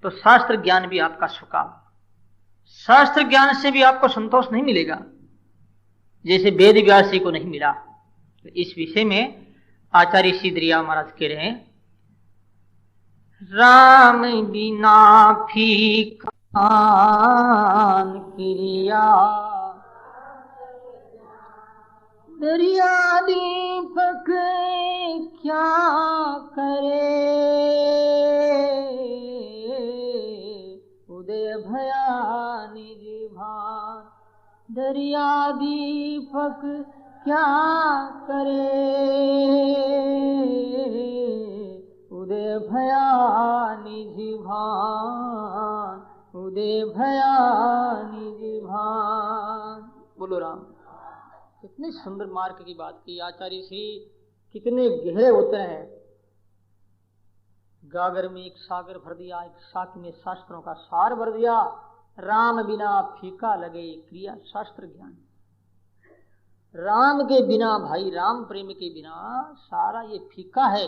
तो शास्त्र ज्ञान भी आपका सुखा। शास्त्र ज्ञान से भी आपको संतोष नहीं मिलेगा जैसे वेद व्यासी को नहीं मिला। तो इस विषय में आचार्य श्री दरिया महाराज कह रहे हैं, राम बिना फीका क्रिया, दरिया दीपक क्या करे, उदय भया निज भान, दरिया दीपक क्या करे, उदय भया निज भान, उदय भया निज भान। बोलो राम। कितनी सुंदर मार्ग की बात की आचार्य श्री, कितने गहरे होते हैं। गागर में एक सागर भर दिया, एक साक में शास्त्रों का सार भर दिया। राम बिना फीका लगे क्रिया शास्त्र ज्ञान। राम के बिना भाई, राम प्रेम के बिना सारा ये फीका है।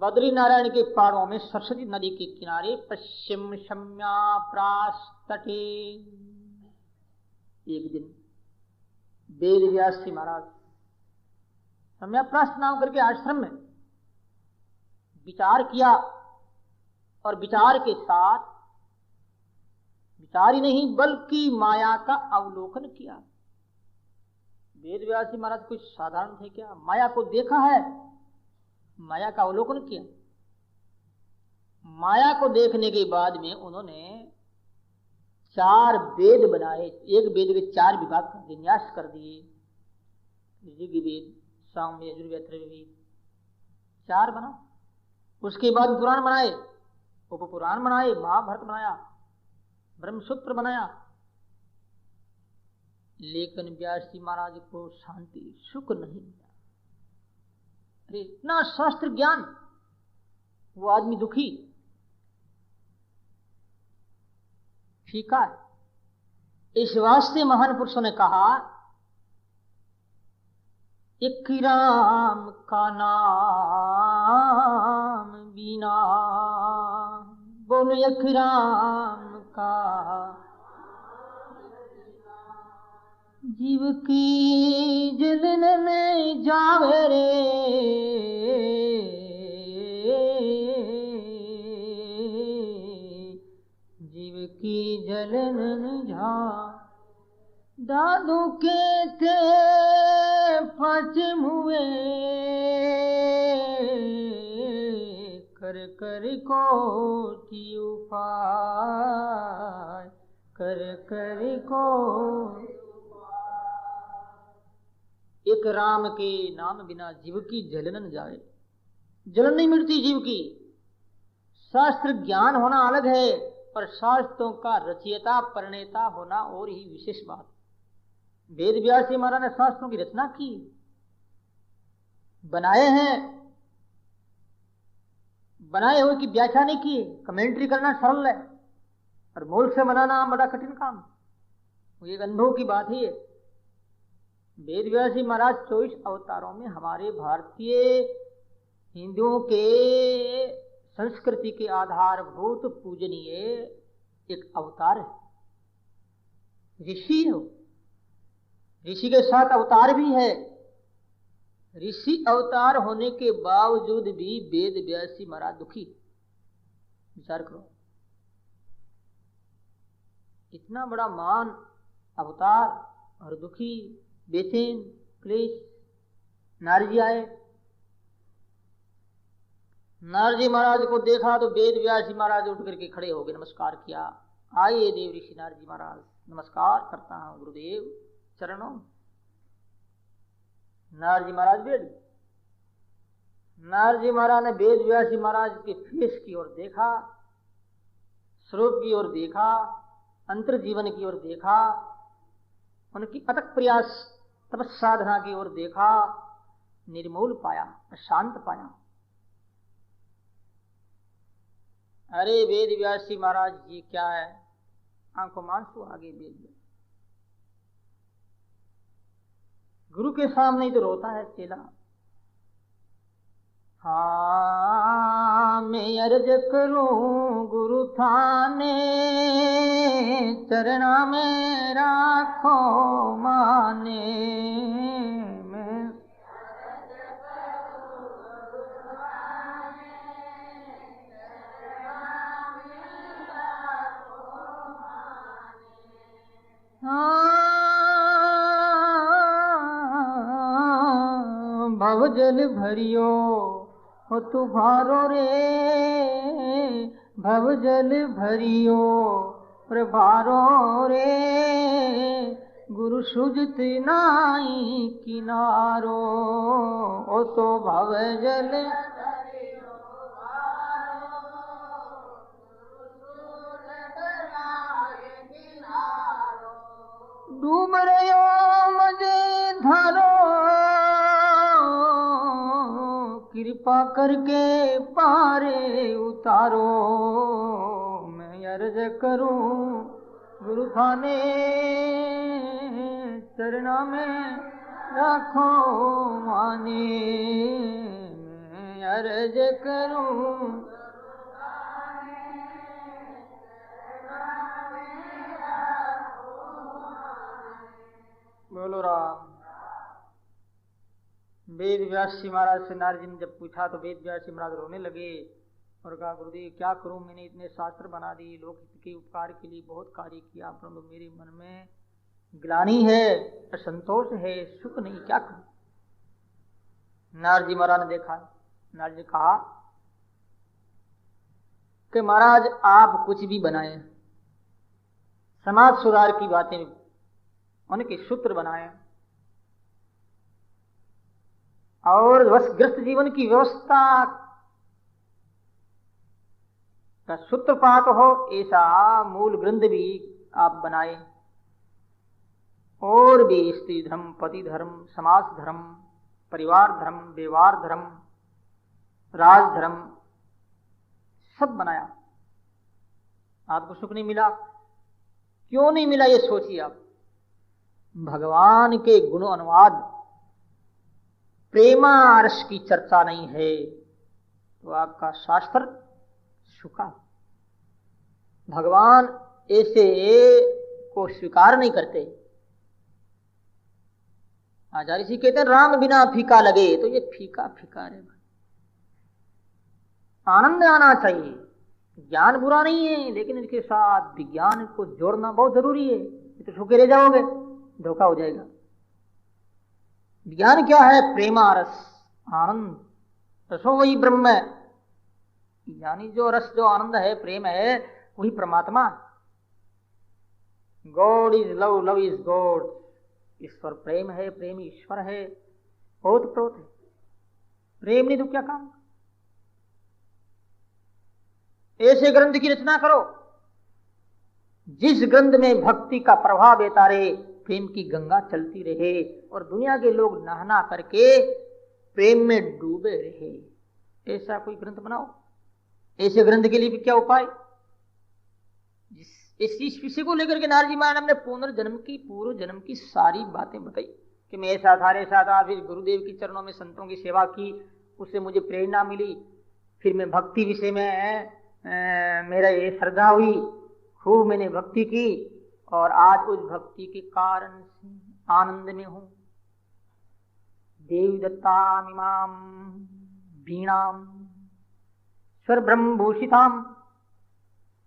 बद्री नारायण के पहाड़ों में सरस्वती नदी के किनारे पश्चिम शम्या प्रास तटे एक दिन वेद व्यास जी महाराज सम्याप्रास नाम करके आश्रम में विचार किया, और विचार के साथ विचार ही नहीं बल्कि माया का अवलोकन किया। वेद व्यास जी महाराज कुछ साधारण थे क्या? माया को देखा है, माया का अवलोकन किया। माया को देखने के बाद में उन्होंने 4 वेद बनाए। एक वेद के 4 विभाग का विन्यास कर दिए, ऋग्वेद, सामवेद, यजुर्वेद, अथर्ववेद 4 बना। उसके बाद पुराण बनाए, उपपुराण बनाए, महाभारत बनाया, ब्रह्मसूत्र बनाया। लेकिन व्यास जी महाराज को शांति सुख नहीं मिला। अरे इतना शास्त्र ज्ञान, वो आदमी दुखी, फीका है। इस वास्ते महान पुरुषों ने कहा, एक राम का नाम बिना, बोलो एक राम का, जीव की जलन में जावे रे, जीव की जलन जा, दादू के थे पचम हुए, कर कर कोटि उपाय, कर कर को। एक राम के नाम बिना जीव की जलन न जाए। जलन नहीं मिटती जीव की। शास्त्र ज्ञान होना अलग है, पर शास्त्रों का रचयिता प्रणेता होना और ही विशेष बात। वेद व्यास जी महाराज ने शास्त्रों की रचना की, बनाए हैं, बनाए हुए की व्याख्या नहीं की। कमेंट्री करना सरल है, और मूल से बनाना बड़ा कठिन काम। वो एक अनुभव की बात ही है। वेद व्यास जी महाराज 24 अवतारों में हमारे भारतीय हिंदुओं के संस्कृति के आधारभूत पूजनीय एक अवतार है। ऋषि हो, ऋषि के साथ अवतार भी है। ऋषि अवतार होने के बावजूद भी वेद व्यास जी महाराज दुखी। विचार करो, इतना बड़ा मान अवतार और दुखी, बेचैन, क्लेश। नारद जी आए, नारद जी महाराज को देखा तो वेद व्यास जी महाराज उठ करके खड़े हो गए, नमस्कार किया। आइए देव ऋषि नारद जी महाराज, नमस्कार करता हूं गुरुदेव चरणों। नारद जी महाराज बैठ गए। नारद जी महाराज ने वेद व्यास जी महाराज के फेस की ओर देखा, स्वरूप की ओर देखा, अंतर जीवन की ओर देखा, उनकी अथक प्रयास तपस्साधना की ओर देखा, निर्मूल पाया, शांत पाया। अरे वेद व्यास जी महाराज जी क्या है, आंखों मांसू आगे वेद। गुरु के सामने ही तो रोता है चेला। हाँ अर्ज करूं गुरु थाने, चरणा में राखो माने। मैं भव जल भरियो हो तुम्हारो रे, भव जल भरियो प्रभारो रे, गुरु सुजत नाई किनारो। ओ तो भव जल डूब रयो मजे धारो, कृपा करके पारे उतारो। मैं अर्ज करूं गुरु थाने, चरणा में राखो माने। मैं अर्ज करूं बोलो राम। वेद व्यास जी महाराज से नारद जी ने जब पूछा तो वेद व्यास जी महाराज रोने लगे और कहा गुरुदेव क्या करूं, मैंने इतने शास्त्र बना दिए, लोक हित के उपकार के लिए बहुत कार्य किया, परंतु मेरे मन में ग्लानि है, असंतोष है, सुख नहीं, क्या करूं। नारद जी महाराज ने देखा, नारद जी कहा कि महाराज आप कुछ भी बनाए, समाज सुधार की बातें उनके सूत्र बनाए और वशग्रस्त जीवन की व्यवस्था का सूत्रपात हो ऐसा मूल ग्रंथ भी आप बनाए, और भी स्त्री धर्म, पति धर्म, समाज धर्म, परिवार धर्म, व्यवहार धर्म, राज धर्म सब बनाया। आपको सुख नहीं मिला, क्यों नहीं मिला ये सोचिए आप। भगवान के गुण अनुवाद, प्रेमारस की चर्चा नहीं है तो आपका शास्त्र सूखा। भगवान ऐसे को स्वीकार नहीं करते। आचार्य जी कहते हैं राम बिना फीका लगे, तो ये फीका फीका है। आनंद आना चाहिए, ज्ञान बुरा नहीं है, लेकिन इसके साथ विज्ञान को जोड़ना बहुत जरूरी है। तो सूखे रह जाओगे, धोखा हो जाएगा। ज्ञान क्या है? प्रेमारस, आनंद, रसो वही ब्रह्म है, यानी जो रस, जो आनंद है, प्रेम है, वही परमात्मा। God is love, love is God. ईश्वर प्रेम है, प्रेम ईश्वर है, बहुत प्रोत है। प्रेम नहीं तो क्या काम। ऐसे ग्रंथ की रचना करो जिस ग्रंथ में भक्ति का प्रभाव बेता रहे, प्रेम की गंगा चलती रहे और दुनिया के लोग नहाना करके प्रेम में डूबे रहे। ऐसा कोई ग्रंथ बनाओ। ऐसे ग्रंथ के लिए भी क्या उपाय? इस विषय को लेकर के नारद जी महाराज ने पुनर्जन्म की, पूर्व जन्म की सारी बातें बताई कि मैं ऐसा था, फिर गुरुदेव के चरणों में संतों की सेवा की, उससे मुझे प्रेरणा मिली, फिर मैं भक्ति विषय में मेरा ये श्रद्धा हुई, खूब मैंने भक्ति की और आज उस भक्ति के कारण से आनंद में हूं। देवी दत्ताम इमाम वीणाम स्वर ब्रह्म भूषिताम।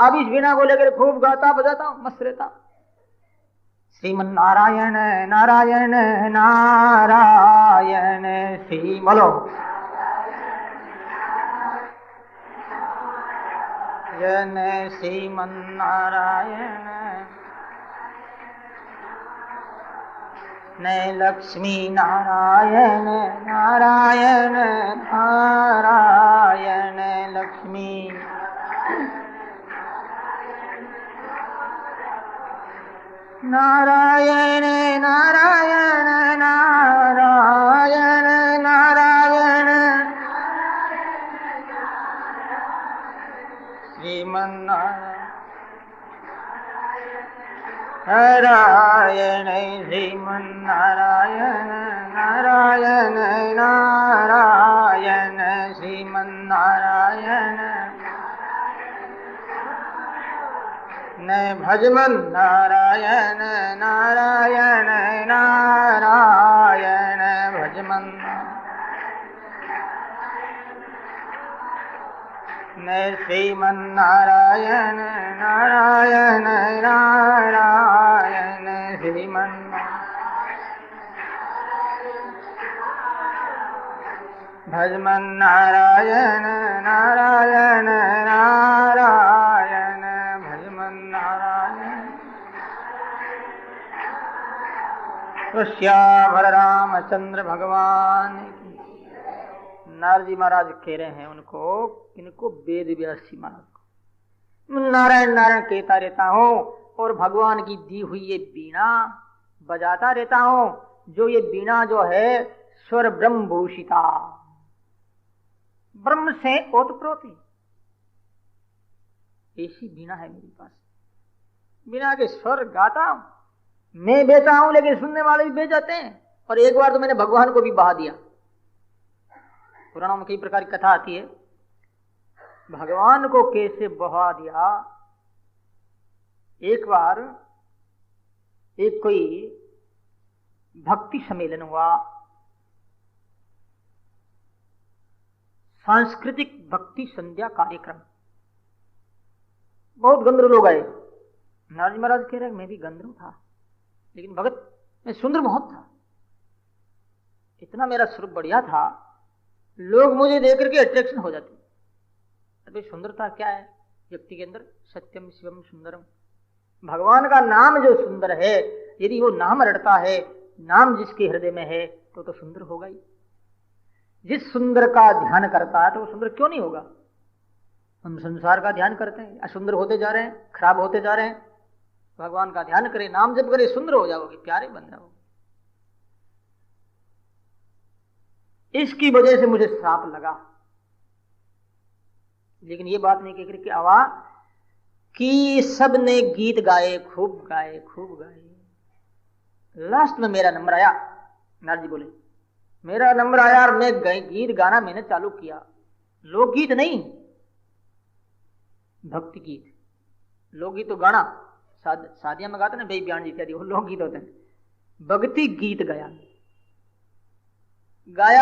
अब इस वीणा को लेकर खूब गाता बजाता हूं, मस्त रहता। श्रीमन नारायण नारायण नारायण श्री बोलो जन श्रीमन नारायण न लक्ष्मी नारायण नारायण नारायण लक्ष्मी नारायण नारायण नारायण नारायण श्रीमन नारायण श्रीमन नारायण नारायण नारायण श्रीमन नारायण न भजमन नारायण नारायण नारायण भजमन न श्रीमन नारायण नारायण नारायण श्रीमन भजमन नारायण नारायण नारायण भजमन नारायण। तो श्यावर रामचंद्र भगवान नारद जी महाराज कह रहे हैं उनको, इनको वेद व्यासी महाराज को नारायण नारायण कहता रहता हूं और भगवान की दी हुई ये बीणा बजाता रहता हूं, जो ये बीणा जो है स्वर ब्रह्म भूषिता, ब्रह्म से ओतप्रोत ऐसी बीणा है मेरे पास। बीणा के स्वर गाता हूं, मैं बेचा हूं लेकिन सुनने वाले भी बेच जाते हैं। और एक बार तो मैंने भगवान को भी बहा दिया। पुराणों में कई प्रकार की कथा आती है, भगवान को कैसे बहा दिया। एक बार एक कोई भक्ति सम्मेलन हुआ, सांस्कृतिक भक्ति संध्या कार्यक्रम, बहुत गंधर्व लोग आए। नारद महाराज कह रहे मैं भी गंधर्व था, लेकिन भगत मैं सुंदर बहुत था, इतना मेरा स्वरूप बढ़िया था, लोग मुझे देख करके अट्रैक्शन हो जाते। अरे सुंदरता क्या है व्यक्ति के अंदर? सत्यम शिवम सुंदरम, भगवान का नाम जो सुंदर है, यदि वो नाम रटता है, नाम जिसके हृदय में है तो सुंदर होगा ही। जिस सुंदर का ध्यान करता है तो वो सुंदर क्यों नहीं होगा? हम संसार का ध्यान करते हैं, असुंदर होते जा रहे हैं, खराब होते जा रहे हैं। भगवान का ध्यान करें, नाम जप करें, सुंदर हो जाओगे, प्यारे बन जाओगे। इसकी वजह से मुझे श्राप लगा, लेकिन ये बात नहीं कह करके आवा कि सबने गीत गाए, खूब गाए, खूब गाए। लास्ट में मेरा नंबर आया। नारद जी बोले मेरा नंबर आया और मैं गीत गाना मैंने चालू किया। लोकगीत नहीं, भक्ति गीत। लोकगीत तो गाना शादियां में गाते ना, भाई बयान इत्यादि, वो लोकगीत होते हैं। भक्ति गीत गाया।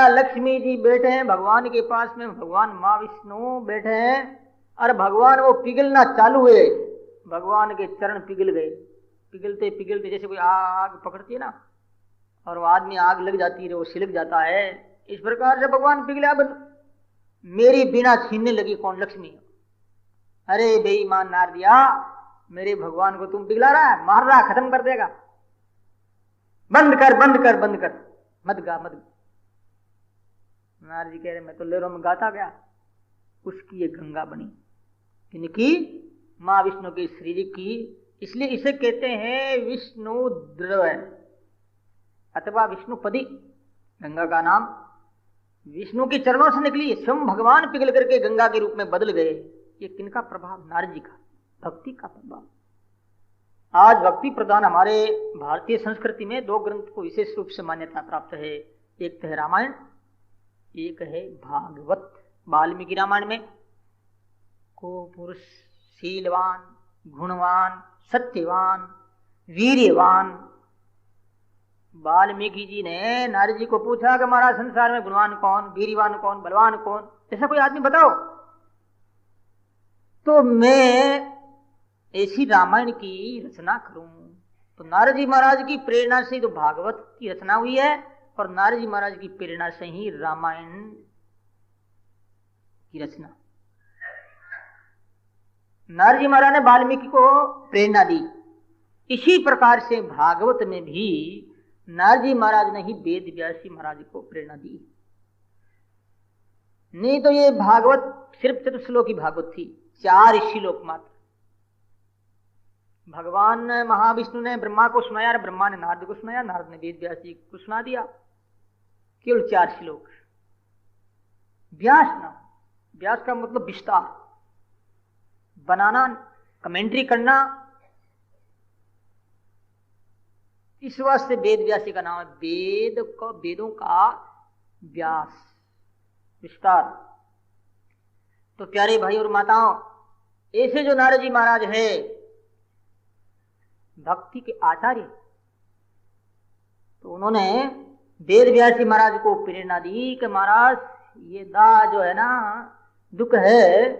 लक्ष्मी जी बैठे हैं भगवान के पास में, भगवान माँ विष्णु बैठे हैं, और भगवान वो पिघलना चालू हुए। भगवान के चरण पिघल गए, पिघलते पिघलते जैसे कोई आग पकड़ती है ना, और वो आदमी आग लग जाती है, वो सिलक जाता है, इस प्रकार से भगवान पिघले। अब मेरी बिना छीनने लगी कौन? लक्ष्मी। अरे बेईमान नारदिया, मेरे भगवान को तुम पिघला रहा है, मार रहा, खत्म कर देगा, बंद कर बंद कर बंद कर, मत गा मत गा। नारद जी कह रहे मैं तो लहरों में गाता गया। उसकी ये गंगा बनी, किनकी? माँ विष्णु की, श्री जी की। इसलिए इसे कहते हैं विष्णु द्रव अथवा विष्णुपदी। गंगा का नाम विष्णु के चरणों से निकली, स्वयं भगवान पिघल करके गंगा के रूप में बदल गए। ये किनका प्रभाव? नारद जी का, भक्ति का प्रभाव। आज भक्ति प्रदान हमारे भारतीय संस्कृति में दो ग्रंथ को विशेष रूप से मान्यता प्राप्त है। एक तो है रामायण, एक है भागवत। वाल्मीकि रामायण में को पुरुष शीलवान, गुणवान, सत्यवान, वीर्यवान। वाल्मीकि जी ने नारद जी को पूछा कि हमारा संसार में गुणवान कौन, वीरवान कौन, बलवान कौन, ऐसा कोई आदमी बताओ। तो मैं ऐसी रामायण की रचना करूं। तो नारद जी महाराज की प्रेरणा से तो भागवत की रचना हुई है, और नारद जी महाराज की प्रेरणा से ही रामायण की रचना। नारद जी महाराज ने वाल्मीकि को प्रेरणा दी, इसी प्रकार से भागवत में भी नारद जी महाराज ने ही वेद व्यासी महाराज को प्रेरणा दी। नहीं तो ये भागवत सिर्फ चतुश्लोकी भागवत थी, 4 श्लोक मात्र। भगवान महाविष्णु ने ब्रह्मा को सुनाया और ब्रह्मा ने नारद को सुनाया, नारद ने वेद व्यास जी को सुना दिया। केवल 4 श्लोक। व्यास नाम, व्यास का मतलब विस्तार, बनाना, कमेंट्री करना। इस वास्ते वेद व्यासी का नाम है। वेदों का व्यास, विस्तार। तो प्यारे भाई और माताओं, ऐसे जो नारद जी महाराज है भक्ति के आचार्य, तो उन्होंने वेद व्यास जी महाराज को प्रेरणा दी कि महाराज ये दाह जो है ना, दुख है,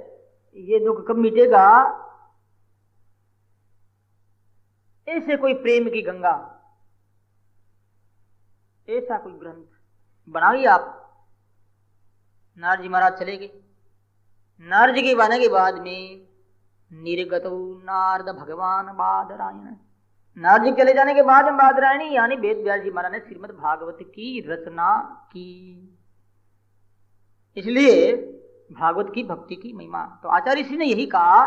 ये दुख कब मिटेगा? ऐसे कोई प्रेम की गंगा, ऐसा कोई ग्रंथ बनाइए आप। नारद जी महाराज चले गए। नारद जी के आने के बाद में निर्गतो नारद भगवान बादरायण, नारद जी चले जाने के बाद में बादरायणी यानी वेद व्यास जी महाराज ने श्रीमद् भागवत की रचना की। इसलिए भागवत की भक्ति की महिमा, तो आचार्य श्री ने यही कहा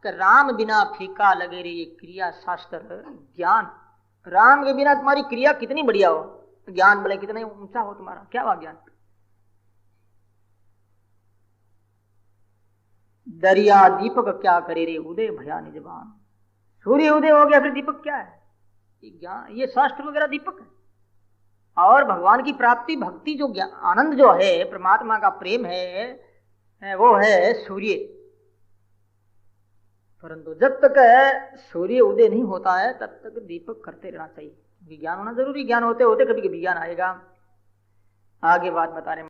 कि राम बिना फीका लगे रे ये क्रिया शास्त्र ज्ञान। राम के बिना तुम्हारी क्रिया कितनी बढ़िया हो, ज्ञान भले कितना ऊंचा हो तुम्हारा, क्या हुआ ज्ञान? दरिया दीपक क्या करे रे उदय भया निजबान। सूर्य उदय हो गया, फिर दीपक क्या है? ये ज्ञान, ये शास्त्र वगैरह दीपक है। और भगवान की प्राप्ति, भक्ति जो आनंद जो है, परमात्मा का प्रेम है वो है सूर्य। परंतु जब तक सूर्य उदय नहीं होता है तब तक दीपक करते रहना चाहिए। ज्ञान होना जरूरी, ज्ञान होते होते कभी कभी ज्ञान आएगा। आगे बात बता रहे